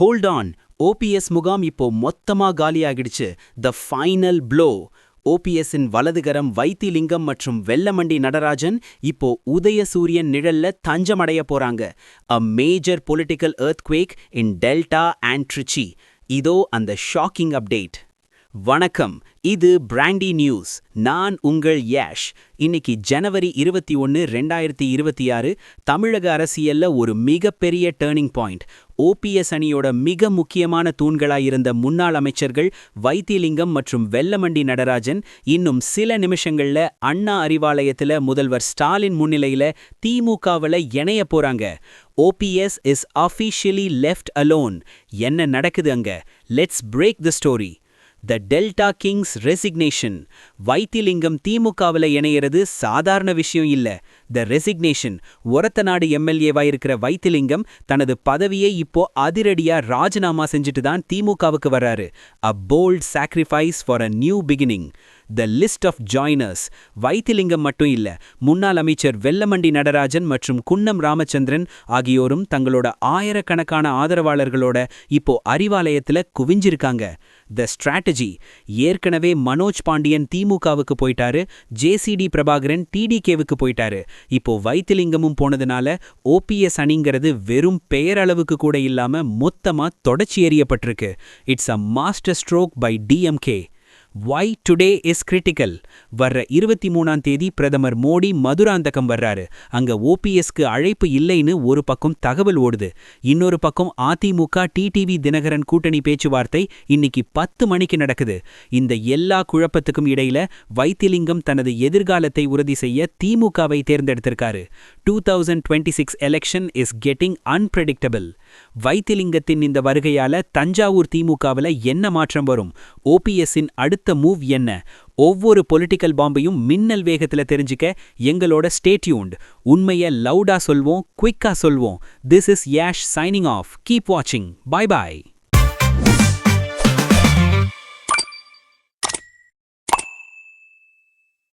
Hold on, OPS முகாம் இப்போ மொத்தமா காலியாகிடுச்சு. The final blow. ஓபிஎஸ்ஸின் வலதுகரம் வைத்திலிங்கம் மற்றும் வெல்லமண்டி நடராஜன் இப்போ உதயசூரியன் நிழல்ல தஞ்சமடைய போறாங்க. A major political earthquake in delta and Trichy. இதோ அந்த ஷாக்கிங் அப்டேட். வணக்கம், இது பிராண்டி நியூஸ். நான் உங்கள் யாஷ். இன்னைக்கு ஜனவரி 21, 2026. தமிழக அரசியல்ல ஒரு மிகப்பெரிய டேர்னிங் பாயிண்ட். ஓபிஎஸ் அணியோட மிக முக்கியமான தூண்களாயிருந்த முன்னாள் அமைச்சர்கள் வைத்திலிங்கம் மற்றும் வெல்லமண்டி நடராஜன் இன்னும் சில நிமிஷங்கள்ல அண்ணா அறிவாலயத்துல முதல்வர் ஸ்டாலின் முன்னிலையில திமுகவில் இணைய போறாங்க. OPS is officially left alone. என்ன நடக்குது அங்க? Let's break the story. The Delta Kings resignation. Vaithilingam திமுகவில் இணையிறது சாதாரண விஷயம் இல்ல. The resignation. ஒரத்தநாடு எம்எல்ஏவா இருக்கிற வைத்திலிங்கம் தனது பதவியை இப்போ அதிரடியா ராஜினாமா செஞ்சுட்டு தான் திமுகவுக்கு வர்றாரு. A bold sacrifice for a new beginning. The list of joiners. Vaithilingam மட்டும் இல்ல, முன்னாள் அமைச்சர் வெல்லமண்டி நடராஜன் மற்றும் குன்னம் ராமச்சந்திரன் ஆகியோரும் தங்களோட ஆயிரக்கணக்கான ஆதரவாளர்களோட இப்போ அறிவாலயத்துல குவிஞ்சிருக்காங்க. The strategy. ஏற்கனவே மனோஜ் பாண்டியன் திமுகவுக்கு போயிட்டாரு, JCD பிரபாகரன் TDKவுக்கு போயிட்டாரு. இப்போ வைத்திலிங்கமும் போனதுனால OPS அணிங்கிறது வெறும் பெயரளவுக்கு கூட இல்லாம மொத்தமா தொடச்சி எறியப்பட்டிருக்கு. It's a master stroke by DMK. Why today is critical? வர்ற 23ஆம் தேதி பிரதமர் மோடி மதுராந்தகம் வர்றாரு. அங்க ஓபிஎஸ்க்கு அழைப்பு இல்லைன்னு ஒரு பக்கம் தகவல் ஓடுது. இன்னொரு பக்கம் அதிமுக டிடிவி தினகரன் கூட்டணி பேச்சுவார்த்தை இன்னைக்கு 10 மணிக்கு நடக்குது. இந்த எல்லா குழப்பத்துக்கும் இடையில வைத்திலிங்கம் தனது எதிர்காலத்தை உறுதி செய்ய திமுகவை தேர்ந்தெடுத்திருக்காரு. 2026 election is getting unpredictable. வைத்திலிங்கத்தின் இந்த வருகையால தஞ்சாவூர் திமுகவில் என்ன மாற்றம் வரும்? ஓபிஎஸ்ஸின் அடுத்த மூவ் என்ன? ஒவ்வொரு பொலிட்டிக்கல் பாம்பையும் மின்னல் வேகத்துல தெரிஞ்சுக்க எங்களோட ஸ்டே டியூன்ட். உண்மையை லவுடா சொல்வோம், குயிக்கா சொல்வோம். This is Yash signing off. Keep watching. Bye bye.